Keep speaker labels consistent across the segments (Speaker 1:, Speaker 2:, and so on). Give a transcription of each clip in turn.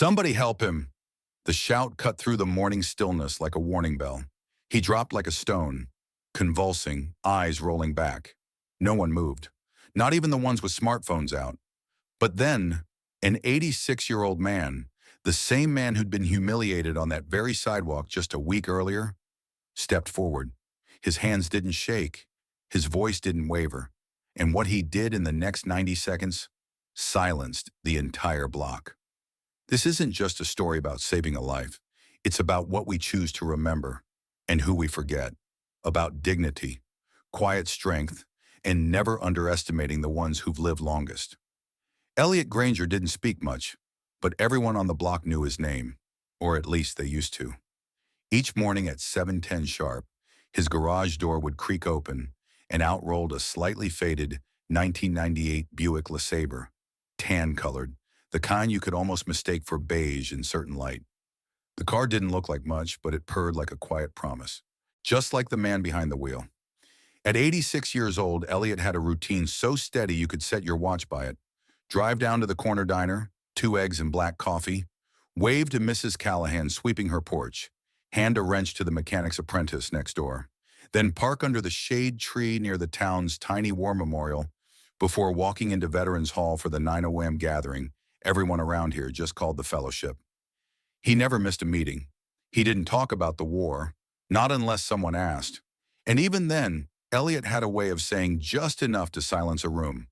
Speaker 1: Somebody help him! The shout cut through the morning stillness like a warning bell. He dropped like a stone, convulsing, eyes rolling back. No one moved, not even the ones with smartphones out. But then, an 86-year-old man, the same man who'd been humiliated on that very sidewalk just a week earlier, stepped forward. His hands didn't shake, his voice didn't waver, and what he did in the next 90 seconds silenced the entire block. This isn't just a story about saving a life. It's about what we choose to remember and who we forget, about dignity, quiet strength, and never underestimating the ones who've lived longest. Elliot Granger didn't speak much, but everyone on the block knew his name, or at least they used to. Each morning at 7:10 sharp, his garage door would creak open, and out rolled a slightly faded 1998 Buick LeSabre, tan-colored, the kind you could almost mistake for beige in certain light. The car didn't look like much, but it purred like a quiet promise, just like the man behind the wheel. At 86 years old, Elliot had a routine so steady you could set your watch by it. Drive down to the corner diner, 2 eggs and black coffee, wave to Mrs. Callahan sweeping her porch, hand a wrench to the mechanic's apprentice next door, then park under the shade tree near the town's tiny war memorial before walking into Veterans Hall for the 9 gathering everyone around here just called the fellowship. He never missed a meeting. He didn't talk about the war, not unless someone asked. And even then, Elliot had a way of saying just enough to silence a room.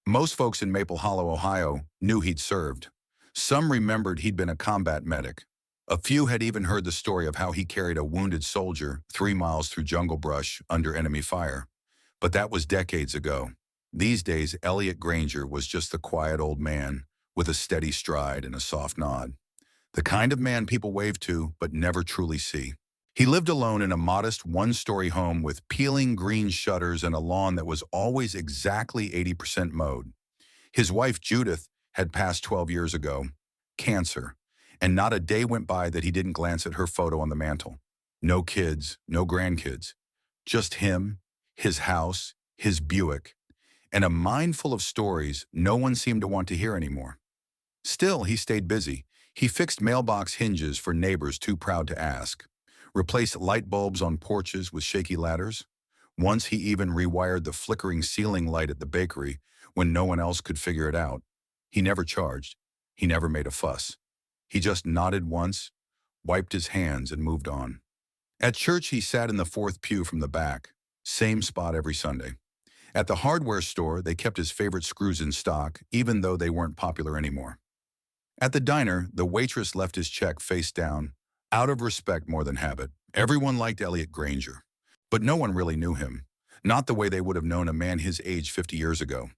Speaker 1: Most folks in Maple Hollow, Ohio, knew he'd served. Some remembered he'd been a combat medic. A few had even heard the story of how he carried a wounded soldier 3 miles through jungle brush under enemy fire. But that was decades ago. These days, Elliot Granger was just the quiet old man with a steady stride and a soft nod. The kind of man people wave to but never truly see. He lived alone in a modest 1-story home with peeling green shutters and a lawn that was always exactly 80% mowed. His wife, Judith, had passed 12 years ago, cancer, and not a day went by that he didn't glance at her photo on the mantle. No kids, no grandkids, just him, his house, his Buick, and a mind full of stories no one seemed to want to hear anymore. Still, he stayed busy. He fixed mailbox hinges for neighbors too proud to ask, replaced light bulbs on porches with shaky ladders. Once he even rewired the flickering ceiling light at the bakery when no one else could figure it out. He never charged. He never made a fuss. He just nodded once, wiped his hands, and moved on. At church, he sat in the 4th pew from the back, same spot every Sunday. At the hardware store, they kept his favorite screws in stock, even though they weren't popular anymore. At the diner, the waitress left his check face down, out of respect more than habit. Everyone liked Elliot Granger, but no one really knew him, not the way they would have known a man his age 50 years ago.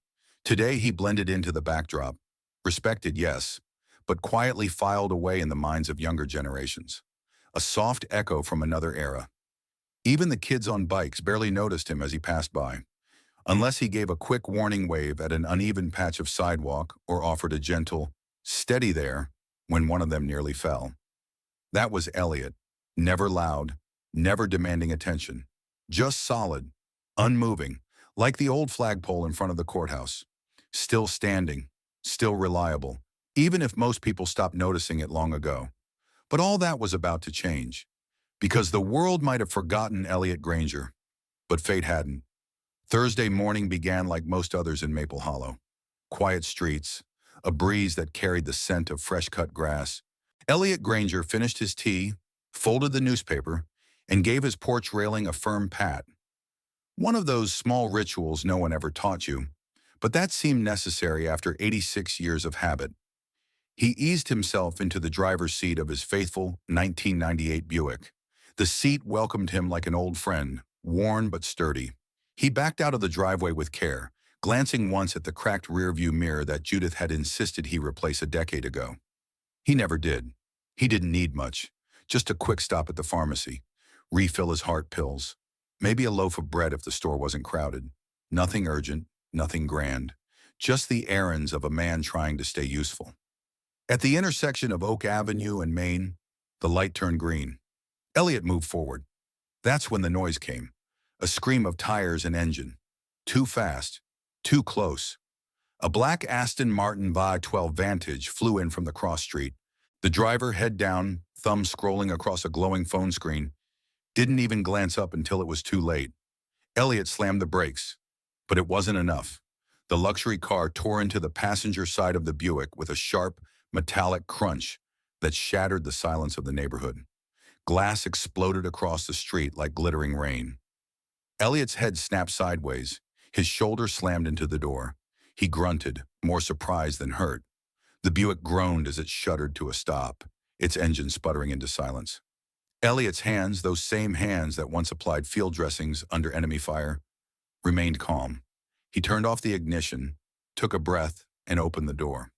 Speaker 1: Today, he blended into the backdrop. Respected, yes, but quietly filed away in the minds of younger generations. A soft echo from another era. Even the kids on bikes barely noticed him as he passed by, unless he gave a quick warning wave at an uneven patch of sidewalk or offered a gentle, "Steady there," when one of them nearly fell. That was Elliot, never loud, never demanding attention, just solid, unmoving, like the old flagpole in front of the courthouse. Still standing, still reliable, even if most people stopped noticing it long ago. But all that was about to change, because the world might have forgotten Elliot Granger, but fate hadn't. Thursday morning began like most others in Maple Hollow. Quiet streets, a breeze that carried the scent of fresh-cut grass. Elliot Granger finished his tea, folded the newspaper, and gave his porch railing a firm pat. One of those small rituals no one ever taught you, but that seemed necessary after 86 years of habit. He eased himself into the driver's seat of his faithful 1998 Buick. The seat welcomed him like an old friend, worn but sturdy. He backed out of the driveway with care, glancing once at the cracked rearview mirror that Judith had insisted he replace a decade ago. He never did. He didn't need much. Just a quick stop at the pharmacy, refill his heart pills, maybe a loaf of bread if the store wasn't crowded. Nothing urgent, nothing grand. Just the errands of a man trying to stay useful. At the intersection of Oak Avenue and Main, the light turned green. Elliot moved forward. That's when the noise came. A scream of tires and engine. Too fast. Too close. A black Aston Martin Vi 12 Vantage flew in from the cross street, The driver, head down, thumb scrolling across a glowing phone screen, didn't even glance up until it was too late. Elliot slammed the brakes, but it wasn't enough. The luxury car tore into the passenger side of the Buick with a sharp, metallic crunch that shattered the silence of the neighborhood. Glass exploded across the street like glittering rain. Elliot's head snapped sideways. His shoulder slammed into the door. He grunted, more surprised than hurt. The Buick groaned as it shuddered to a stop, its engine sputtering into silence. Elliot's hands, those same hands that once applied field dressings under enemy fire, remained calm. He turned off the ignition, took a breath, and opened the door.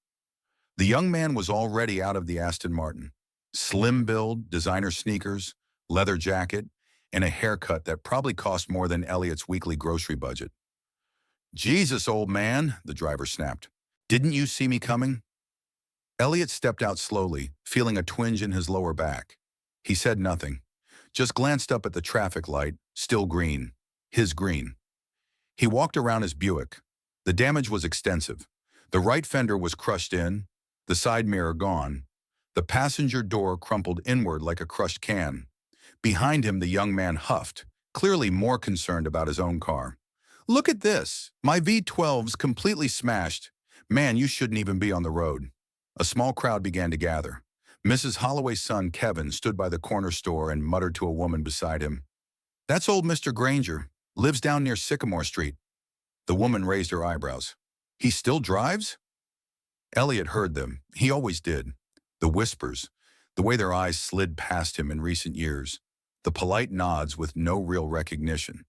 Speaker 1: The young man was already out of the Aston Martin. Slim build, designer sneakers, leather jacket, and a haircut that probably cost more than Elliot's weekly grocery budget. "Jesus, old man," the driver snapped. "Didn't you see me coming?" Elliot stepped out slowly, feeling a twinge in his lower back. He said nothing, just glanced up at the traffic light, still green, his green. He walked around his Buick. The damage was extensive. The right fender was crushed in, the side mirror gone. The passenger door crumpled inward like a crushed can. Behind him, the young man huffed, clearly more concerned about his own car. "Look at this. My V12's completely smashed. Man, you shouldn't even be on the road." A small crowd began to gather. Mrs. Holloway's son, Kevin, stood by the corner store and muttered to a woman beside him, "That's old Mr. Granger. Lives down near Sycamore Street." The woman raised her eyebrows. "He still drives?" Elliot heard them. He always did. The whispers, the way their eyes slid past him in recent years, the polite nods with no real recognition.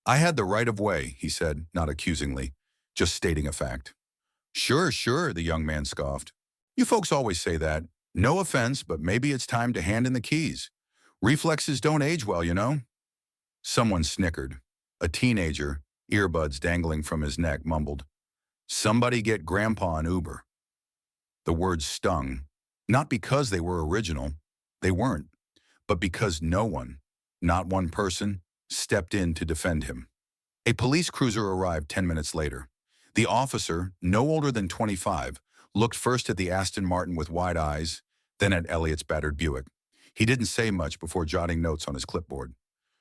Speaker 1: "I had the right of way," he said, not accusingly, just stating a fact. "Sure, sure," the young man scoffed. "You folks always say that. No offense, but maybe it's time to hand in the keys. Reflexes don't age well, you know." Someone snickered. A teenager, earbuds dangling from his neck, mumbled, "Somebody get Grandpa an Uber." The words stung, not because they were original, they weren't, but because no one, not one person, stepped in to defend him. A police cruiser arrived 10 minutes later. The officer, no older than 25, looked first at the Aston Martin with wide eyes, then at Elliot's battered Buick. He didn't say much before jotting notes on his clipboard.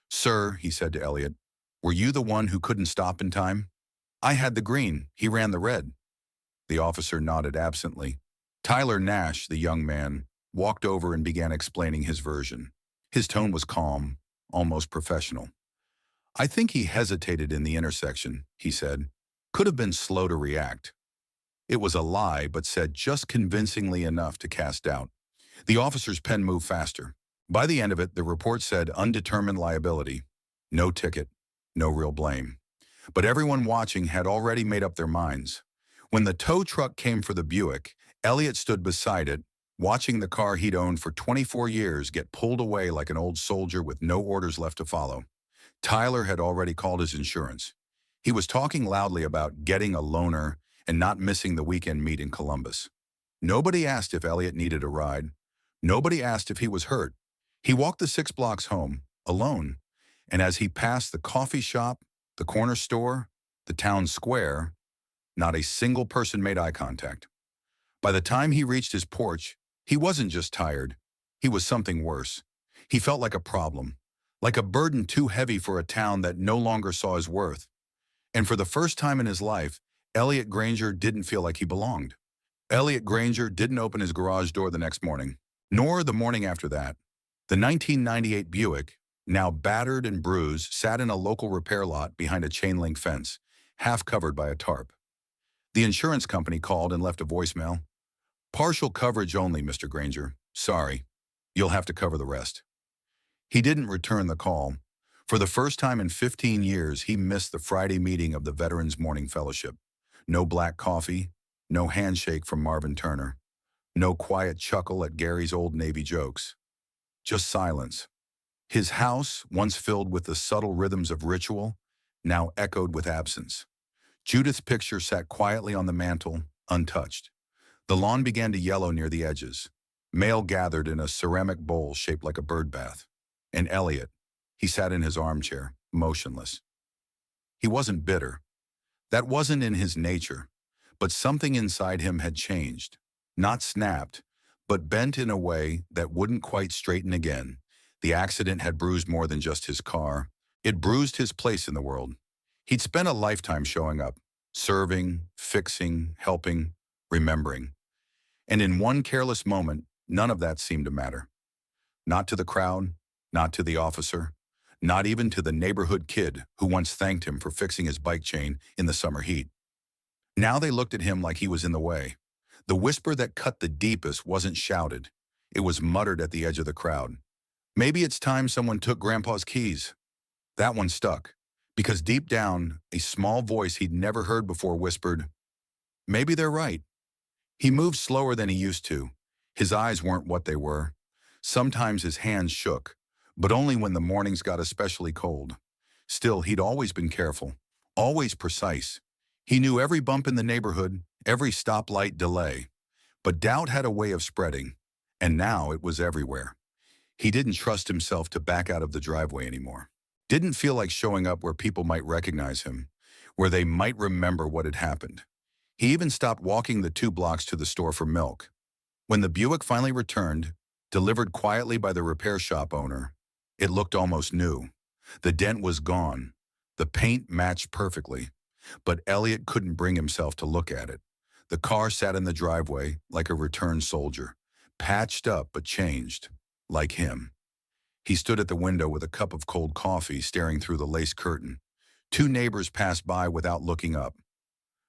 Speaker 1: "Sir," he said to Elliot, "were you the one who couldn't stop in time?" "I had the green. He ran the red." The officer nodded absently. Tyler Nash, the young man, walked over and began explaining his version. His tone was calm, almost professional. "I think he hesitated in the intersection," he said. "Could have been slow to react." It was a lie, but said just convincingly enough to cast doubt. The officer's pen moved faster. By the end of it, the report said undetermined liability. No ticket, no real blame. But everyone watching had already made up their minds. When the tow truck came for the Buick, Elliot stood beside it, watching the car he'd owned for 24 years get pulled away like an old soldier with no orders left to follow. Tyler had already called his insurance. He was talking loudly about getting a loaner and not missing the weekend meet in Columbus. Nobody asked if Elliot needed a ride. Nobody asked if he was hurt. He walked the 6 blocks home, alone, and as he passed the coffee shop, the corner store, the town square, not a single person made eye contact. By the time he reached his porch, he wasn't just tired. He was something worse. He felt like a problem, like a burden too heavy for a town that no longer saw his worth. And for the first time in his life, Elliot Granger didn't feel like he belonged. Elliot Granger didn't open his garage door the next morning, nor the morning after that. The 1998 Buick, now battered and bruised, sat in a local repair lot behind a chain-link fence, half covered by a tarp. The insurance company called and left a voicemail. "Partial coverage only, Mr. Granger. Sorry. You'll have to cover the rest." He didn't return the call. For the first time in 15 years, he missed the Friday meeting of the Veterans Morning Fellowship. No black coffee, no handshake from Marvin Turner, no quiet chuckle at Gary's old Navy jokes. Just silence. His house, once filled with the subtle rhythms of ritual, now echoed with absence. Judith's picture sat quietly on the mantel, untouched. The lawn began to yellow near the edges. Mail gathered in a ceramic bowl shaped like a bird bath. And Elliot, he sat in his armchair, motionless. He wasn't bitter. That wasn't in his nature. But something inside him had changed. Not snapped, but bent in a way that wouldn't quite straighten again. The accident had bruised more than just his car. It bruised his place in the world. He'd spent a lifetime showing up, serving, fixing, helping, remembering. And in one careless moment, none of that seemed to matter. Not to the crowd, not to the officer, not even to the neighborhood kid who once thanked him for fixing his bike chain in the summer heat. Now they looked at him like he was in the way. The whisper that cut the deepest wasn't shouted. It was muttered at the edge of the crowd. Maybe it's time someone took Grandpa's keys. That one stuck, because deep down, a small voice he'd never heard before whispered, maybe they're right. He moved slower than he used to. His eyes weren't what they were. Sometimes his hands shook, but only when the mornings got especially cold. Still, he'd always been careful, always precise. He knew every bump in the neighborhood, every stoplight delay. But doubt had a way of spreading, and now it was everywhere. He didn't trust himself to back out of the driveway anymore. Didn't feel like showing up where people might recognize him, where they might remember what had happened. He even stopped walking the 2 blocks to the store for milk. When the Buick finally returned, delivered quietly by the repair shop owner, it looked almost new. The dent was gone. The paint matched perfectly. But Elliot couldn't bring himself to look at it. The car sat in the driveway like a returned soldier, patched up but changed, like him. He stood at the window with a cup of cold coffee staring through the lace curtain. 2 neighbors passed by without looking up.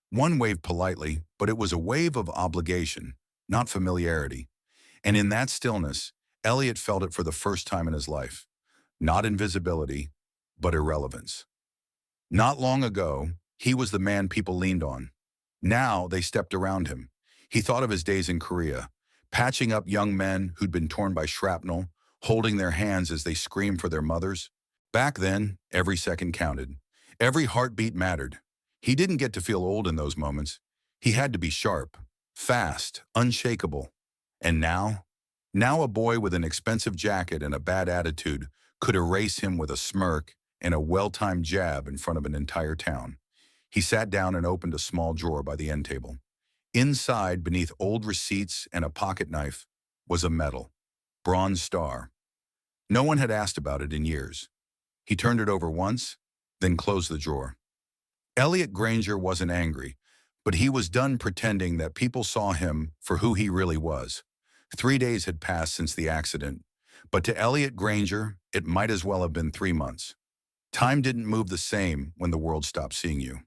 Speaker 1: One waved politely, but it was a wave of obligation, not familiarity. And in that stillness, Elliot felt it for the first time in his life. Not invisibility, but irrelevance. Not long ago, he was the man people leaned on. Now they stepped around him. He thought of his days in Korea, patching up young men who'd been torn by shrapnel, holding their hands as they screamed for their mothers. Back then, every second counted. Every heartbeat mattered. He didn't get to feel old in those moments. He had to be sharp, fast, unshakable. And now a boy with an expensive jacket and a bad attitude could erase him with a smirk and a well-timed jab in front of an entire town. He sat down and opened a small drawer by the end table. Inside, beneath old receipts and a pocket knife, was a medal, bronze star. No one had asked about it in years. He turned it over once, then closed the drawer. Elliot Granger wasn't angry, but he was done pretending that people saw him for who he really was. 3 days had passed since the accident, but to Elliot Granger, it might as well have been 3 months. Time didn't move the same when the world stopped seeing you.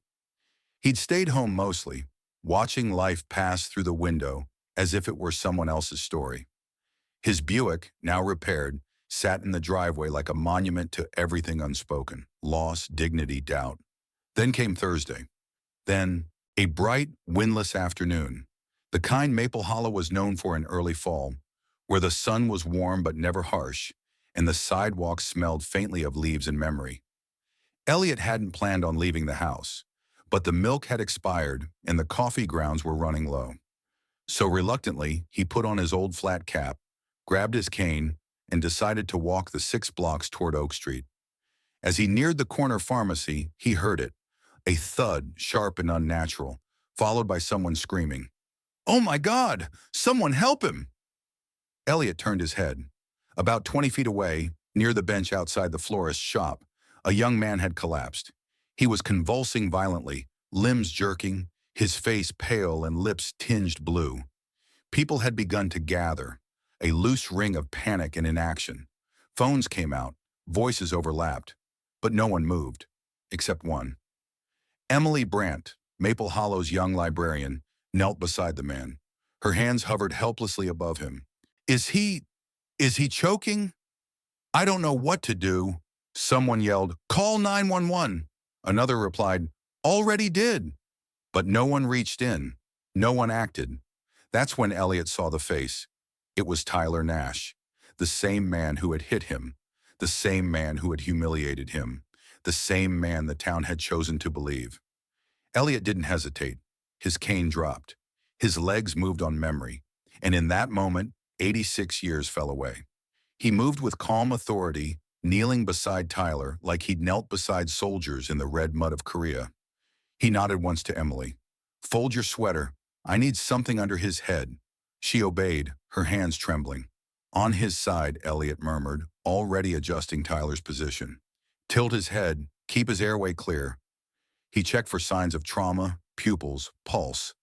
Speaker 1: He'd stayed home mostly, watching life pass through the window as if it were someone else's story. His Buick, now repaired, sat in the driveway like a monument to everything unspoken, loss, dignity, doubt. Then came Thursday. Then, a bright, windless afternoon, the kind Maple Hollow was known for in early fall, where the sun was warm but never harsh, and the sidewalks smelled faintly of leaves and memory. Elliot hadn't planned on leaving the house, but the milk had expired and the coffee grounds were running low. So reluctantly, he put on his old flat cap, grabbed his cane, and decided to walk the 6 blocks toward Oak Street. As he neared the corner pharmacy, he heard it, a thud sharp and unnatural, followed by someone screaming, "Oh my God! Someone help him!" Elliot turned his head. About 20 feet away, near the bench outside the florist's shop, a young man had collapsed. He was convulsing violently, limbs jerking, his face pale and lips tinged blue. People had begun to gather, a loose ring of panic and inaction. Phones came out, voices overlapped, but no one moved, except one. Emily Brandt, Maple Hollow's young librarian, knelt beside the man. Her hands hovered helplessly above him. Is he choking? I don't know what to do. Someone yelled, "Call 911." Another replied, "Already did." But no one reached in. No one acted. That's when Elliot saw the face. It was Tyler Nash, the same man who had hit him, the same man who had humiliated him, the same man the town had chosen to believe. Elliot didn't hesitate. His cane dropped. His legs moved on memory. And in that moment, 86 years fell away. He moved with calm authority, kneeling beside Tyler like he'd knelt beside soldiers in the red mud of Korea. He nodded once to Emily. "Fold your sweater. I need something under his head." She obeyed, her hands trembling. On his side, Elliot murmured, already adjusting Tyler's position. Tilt his head, keep his airway clear. He checked for signs of trauma, pupils, pulse.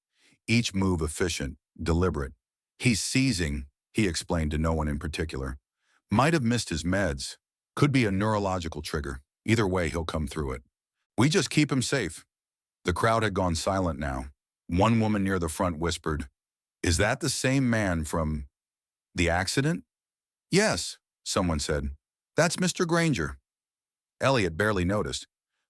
Speaker 1: Each move efficient, deliberate. He's seizing, he explained to no one in particular. Might have missed his meds. Could be a neurological trigger. Either way, he'll come through it. We just keep him safe. The crowd had gone silent now. One woman near the front whispered, "Is that the same man from the accident?" "Yes," someone said. "That's Mr. Granger." Elliot barely noticed.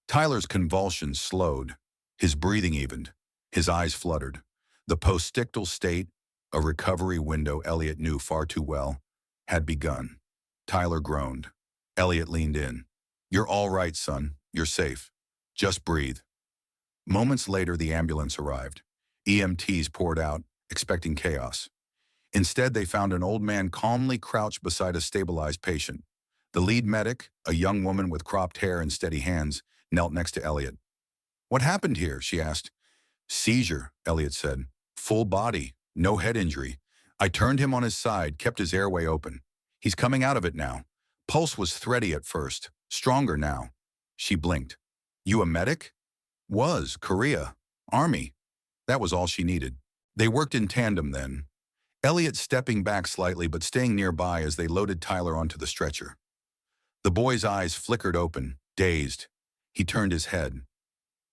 Speaker 1: Tyler's convulsions slowed. His breathing evened. His eyes fluttered. The postictal state, a recovery window Elliot knew far too well, had begun. Tyler groaned. Elliot leaned in. "You're all right, son. You're safe. Just breathe." Moments later, the ambulance arrived. EMTs poured out, expecting chaos. Instead, they found an old man calmly crouched beside a stabilized patient. The lead medic, a young woman with cropped hair and steady hands, knelt next to Elliot. "What happened here?" she asked. "Seizure," Elliot said. "Full body, no head injury. I turned him on his side, kept his airway open. He's coming out of it now. Pulse was thready at first, stronger now." She blinked. "You a medic?" "Was, Korea. Army." That was all she needed. They worked in tandem then. Elliot stepping back slightly but staying nearby as they loaded Tyler onto the stretcher. The boy's eyes flickered open, dazed. He turned his head.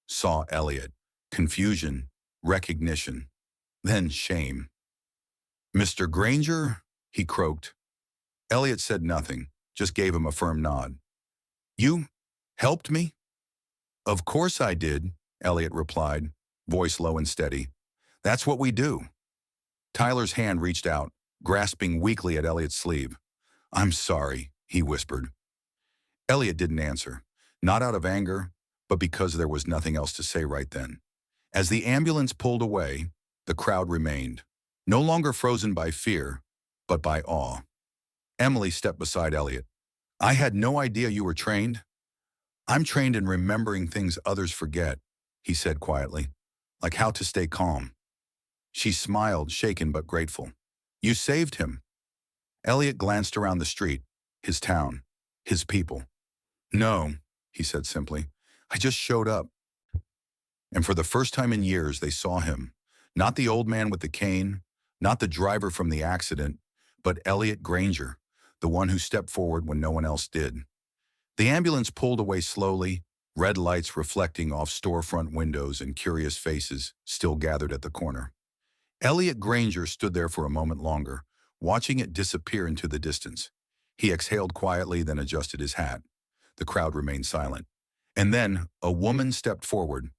Speaker 1: Saw Elliot. Confusion, recognition, then shame. "Mr. Granger?" he croaked. Elliot said nothing, just gave him a firm nod. "You helped me?" "Of course I did," Elliot replied, voice low and steady. "That's what we do." Tyler's hand reached out, grasping weakly at Elliot's sleeve. "I'm sorry," he whispered. Elliot didn't answer, not out of anger, but because there was nothing else to say right then. As the ambulance pulled away, the crowd remained, no longer frozen by fear, but by awe. Emily stepped beside Elliot. "I had no idea you were trained." "I'm trained in remembering things others forget," he said quietly, "like how to stay calm." She smiled, shaken but grateful. "You saved him." Elliot glanced around the street, his town, his people. "No," he said simply. "I just showed up." And for the first time in years, they saw him. Not the old man with the cane, not the driver from the accident, but Elliot Granger, the one who stepped forward when no one else did. The ambulance pulled away slowly, red lights reflecting off storefront windows and curious faces still gathered at the corner. Elliot Granger stood there for a moment longer, watching it disappear into the distance. He exhaled quietly, then adjusted his hat. The crowd remained silent. And then a woman stepped forward.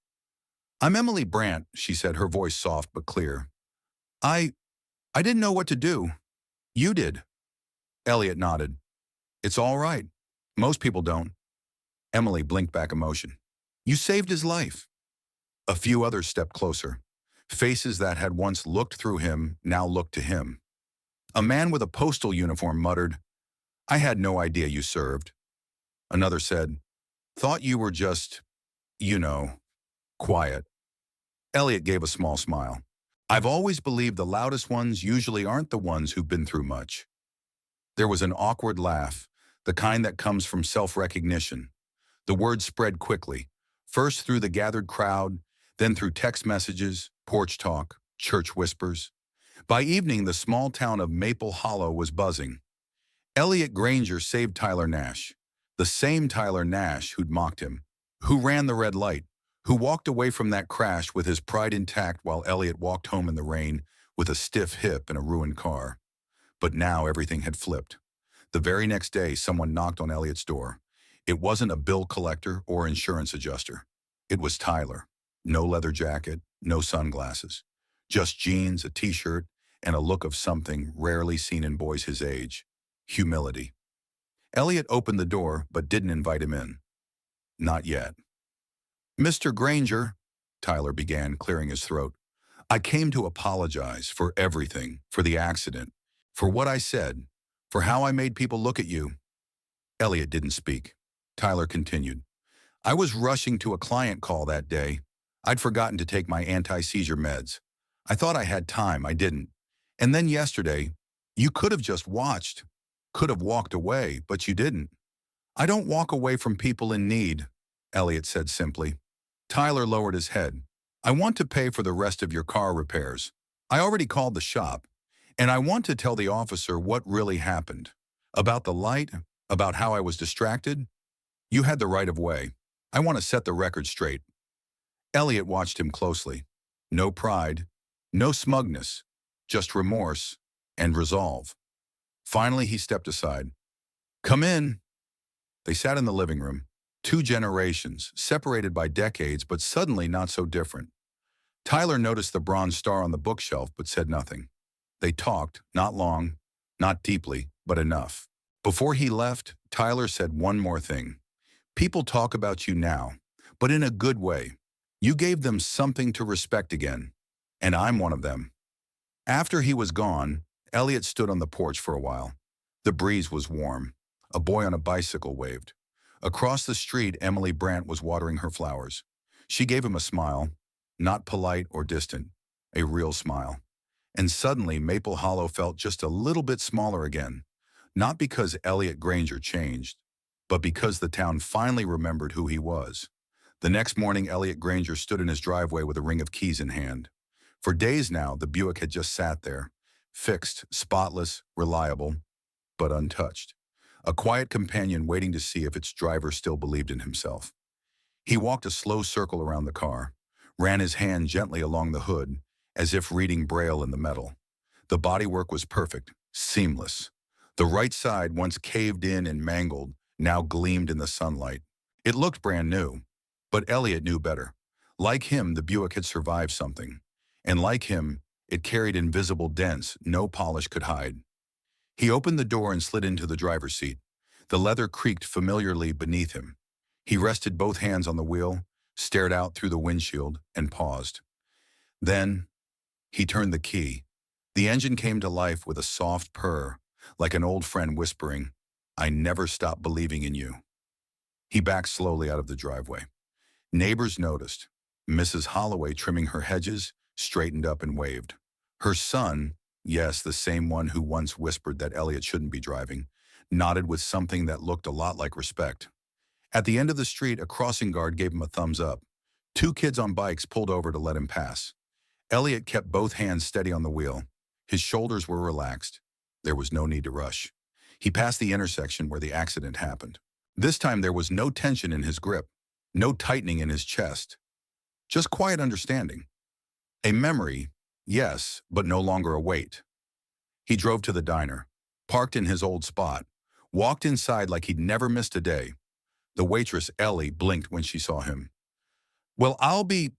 Speaker 1: "I'm Emily Brandt," she said, her voice soft but clear. I didn't know what to do. You did." Elliot nodded. "It's all right. Most people don't." Emily blinked back emotion. "You saved his life." A few others stepped closer. Faces that had once looked through him now looked to him. A man with a postal uniform muttered, "I had no idea you served." Another said, "Thought you were just, you know, quiet." Elliot gave a small smile. "I've always believed the loudest ones usually aren't the ones who've been through much." There was an awkward laugh, the kind that comes from self-recognition. The word spread quickly, first through the gathered crowd, then through text messages, porch talk, church whispers. By evening, the small town of Maple Hollow was buzzing. Elliot Granger saved Tyler Nash, the same Tyler Nash who'd mocked him, who ran the red light, who walked away from that crash with his pride intact while Elliot walked home in the rain with a stiff hip and a ruined car. But now everything had flipped. The very next day, someone knocked on Elliot's door. It wasn't a bill collector or insurance adjuster. It was Tyler. No leather jacket, no sunglasses. Just jeans, a t-shirt, and a look of something rarely seen in boys his age. Humility. Elliot opened the door, but didn't invite him in. Not yet. "Mr. Granger," Tyler began, clearing his throat, "I came to apologize for everything, for the accident, for what I said, for how I made people look at you." Elliot didn't speak. Tyler continued. "I was rushing to a client call that day. I'd forgotten to take my anti-seizure meds. I thought I had time, I didn't. And then yesterday, you could have just watched, could have walked away, but you didn't. I don't walk away from people in need, Elliot said simply. Tyler lowered his head. I want to pay for the rest of your car repairs. I already called the shop, and I want to tell the officer what really happened. About the light, about how I was distracted. You had the right of way. I want to set the record straight. Elliot watched him closely. No pride, no smugness, just remorse and resolve. Finally, he stepped aside. Come in. They sat in the living room. Two generations, separated by decades, but suddenly not so different. Tyler noticed the bronze star on the bookshelf, but said nothing. They talked, not long, not deeply, but enough. Before he left, Tyler said one more thing. People talk about you now, but in a good way. You gave them something to respect again, and I'm one of them. After he was gone, Elliot stood on the porch for a while. The breeze was warm. A boy on a bicycle waved. Across the street, Emily Brandt was watering her flowers. She gave him a smile, not polite or distant, a real smile. And suddenly, Maple Hollow felt just a little bit smaller again, not because Elliot Granger changed, but because the town finally remembered who he was. The next morning, Elliot Granger stood in his driveway with a ring of keys in hand. For days now, the Buick had just sat there, fixed, spotless, reliable, but untouched. A quiet companion waiting to see if its driver still believed in himself. He walked a slow circle around the car, ran his hand gently along the hood, as if reading Braille in the metal. The bodywork was perfect, seamless. The right side, once caved in and mangled, now gleamed in the sunlight. It looked brand new, but Elliot knew better. Like him, the Buick had survived something. And like him, it carried invisible dents no polish could hide. He opened the door and slid into the driver's seat. The leather creaked familiarly beneath him. He rested both hands on the wheel, stared out through the windshield, and paused. Then, he turned the key. The engine came to life with a soft purr, like an old friend whispering, I never stopped believing in you. He backed slowly out of the driveway. Neighbors noticed. Mrs. Holloway, trimming her hedges, straightened up and waved. Her son, yes, the same one who once whispered that Elliot shouldn't be driving, nodded with something that looked a lot like respect. At the end of the street, a crossing guard gave him a thumbs up. Two kids on bikes pulled over to let him pass. Elliot kept both hands steady on the wheel. His shoulders were relaxed. There was no need to rush. He passed the intersection where the accident happened. This time there was no tension in his grip, no tightening in his chest. Just quiet understanding. A memory, yes, but no longer a weight. He drove to the diner, parked in his old spot, walked inside like he'd never missed a day. The waitress, Ellie, blinked when she saw him. Well, I'll be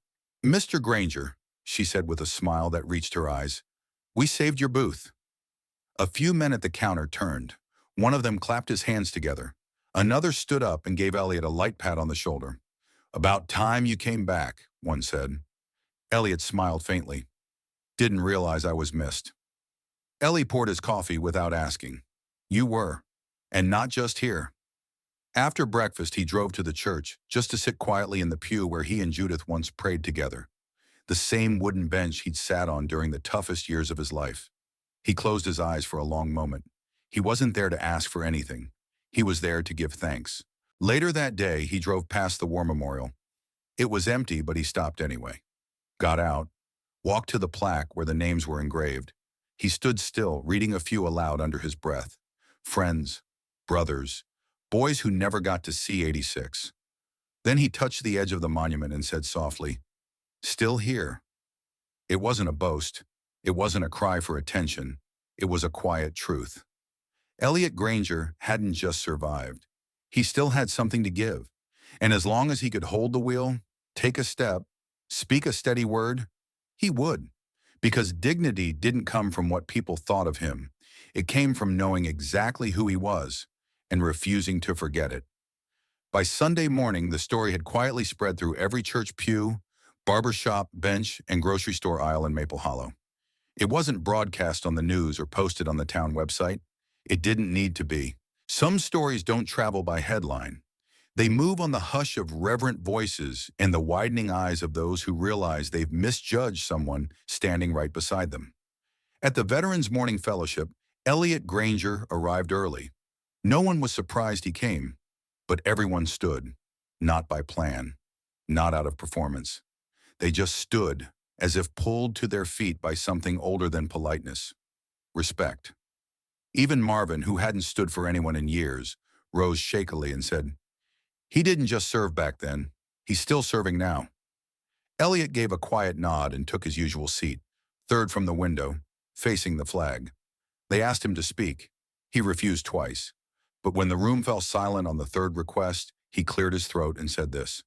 Speaker 1: Mr. Granger, she said with a smile that reached her eyes. We saved your booth. A few men at the counter turned. One of them clapped his hands together. Another stood up and gave Elliot a light pat on the shoulder. About time you came back, one said. Elliot smiled faintly. Didn't realize I was missed. Ellie poured his coffee without asking. You were. And not just here. After breakfast, he drove to the church, just to sit quietly in the pew where he and Judith once prayed together. The same wooden bench he'd sat on during the toughest years of his life. He closed his eyes for a long moment. He wasn't there to ask for anything. He was there to give thanks. Later that day, he drove past the war memorial. It was empty, but he stopped anyway. Got out, walked to the plaque where the names were engraved. He stood still, reading a few aloud under his breath. Friends, brothers, boys who never got to see 86. Then he touched the edge of the monument and said softly, Still here. It wasn't a boast. It wasn't a cry for attention. It was a quiet truth. Elliot Granger hadn't just survived. He still had something to give. And as long as he could hold the wheel, take a step, speak a steady word, he would. Because dignity didn't come from what people thought of him. It came from knowing exactly who he was and refusing to forget it. By Sunday morning, the story had quietly spread through every church pew, barbershop, bench, and grocery store aisle in Maple Hollow. It wasn't broadcast on the news or posted on the town website. It didn't need to be. Some stories don't travel by headline. They move on the hush of reverent voices and the widening eyes of those who realize they've misjudged someone standing right beside them. At the Veterans Morning Fellowship, Elliot Granger arrived early. No one was surprised he came, but everyone stood, not by plan, not out of performance. They just stood, as if pulled to their feet by something older than politeness. Respect. Even Marvin, who hadn't stood for anyone in years, rose shakily and said, "He didn't just serve back then. He's still serving now." Elliot gave a quiet nod and took his usual seat, third from the window, facing the flag. They asked him to speak. He refused twice. But when the room fell silent on the third request, he cleared his throat and said this: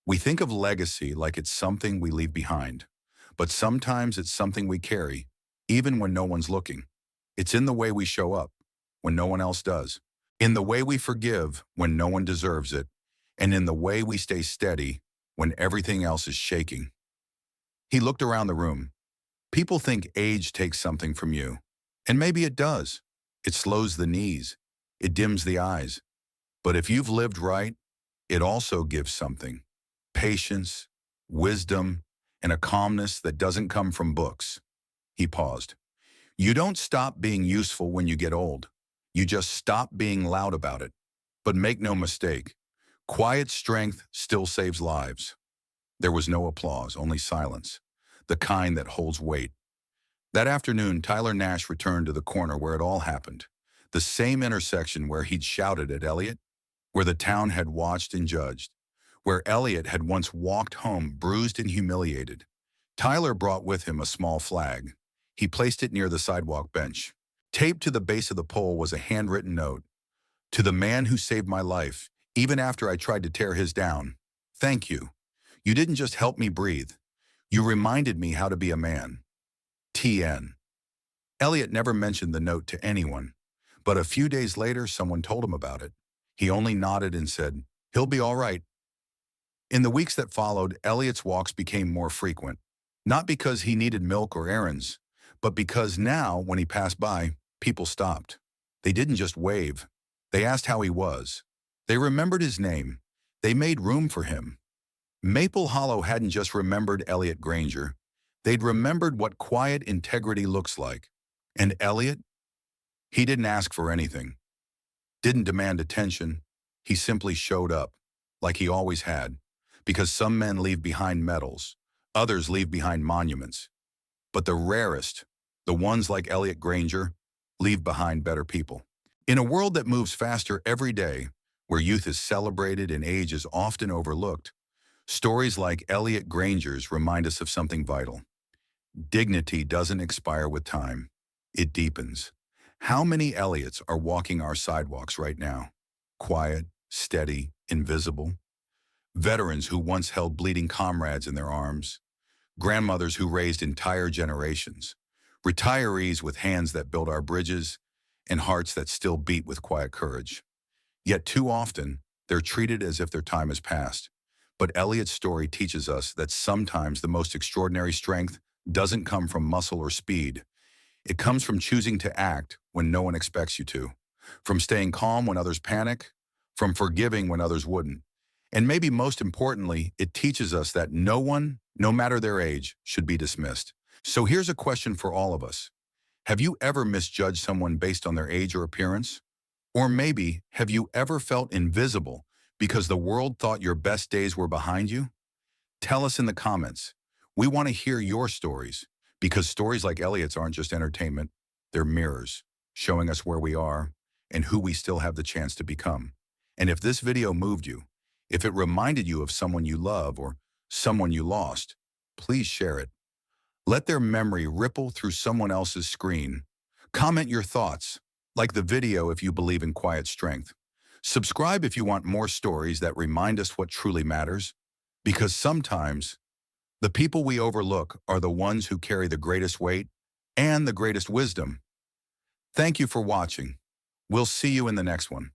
Speaker 1: "We think of legacy like it's something we leave behind, but sometimes it's something we carry, even when no one's looking. It's in the way we show up, when no one else does, in the way we forgive when no one deserves it, and in the way we stay steady when everything else is shaking." He looked around the room. People think age takes something from you, and maybe it does. It slows the knees. It dims the eyes. But if you've lived right, it also gives something: patience, wisdom, and a calmness that doesn't come from books. He paused. You don't stop being useful when you get old. You just stop being loud about it. But make no mistake, quiet strength still saves lives. There was no applause, only silence, the kind that holds weight. That afternoon, Tyler Nash returned to the corner where it all happened, the same intersection where he'd shouted at Elliot, where the town had watched and judged, where Elliot had once walked home bruised and humiliated. Tyler brought with him a small flag. He placed it near the sidewalk bench. Taped to the base of the pole was a handwritten note: "To the man who saved my life, even after I tried to tear his down, thank you. You didn't just help me breathe. You reminded me how to be a man. TN." Elliot never mentioned the note to anyone, but a few days later someone told him about it. He only nodded and said, "He'll be all right." In the weeks that followed, Elliot's walks became more frequent, not because he needed milk or errands, but because now, when he passed by, people stopped. They didn't just wave. They asked how he was. They remembered his name. They made room for him. Maple Hollow hadn't just remembered Elliot Granger. They'd remembered what quiet integrity looks like. And Elliot? He didn't ask for anything. Didn't demand attention. He simply showed up, like he always had, because some men leave behind medals. Others leave behind monuments. But the rarest, the ones like Elliot Granger, leave behind better people. In a world that moves faster every day, where youth is celebrated and age is often overlooked, stories like Elliot Granger's remind us of something vital. Dignity doesn't expire with time. It deepens. How many Elliots are walking our sidewalks right now? Quiet, steady, invisible. Veterans who once held bleeding comrades in their arms. Grandmothers who raised entire generations. Retirees with hands that build our bridges and hearts that still beat with quiet courage. Yet too often, they're treated as if their time has passed. But Elliot's story teaches us that sometimes the most extraordinary strength doesn't come from muscle or speed. It comes from choosing to act when no one expects you to, from staying calm when others panic, from forgiving when others wouldn't. And maybe most importantly, it teaches us that no one, no matter their age, should be dismissed. So here's a question for all of us. Have you ever misjudged someone based on their age or appearance? Or maybe, have you ever felt invisible because the world thought your best days were behind you? Tell us in the comments. We want to hear your stories, because stories like Elliot's aren't just entertainment, they're mirrors, showing us where we are and who we still have the chance to become. And if this video moved you, if it reminded you of someone you love or someone you lost, please share it. Let their memory ripple through someone else's screen. Comment your thoughts, like the video if you believe in quiet strength. Subscribe if you want more stories that remind us what truly matters, because sometimes the people we overlook are the ones who carry the greatest weight and the greatest wisdom. Thank you for watching. We'll see you in the next one.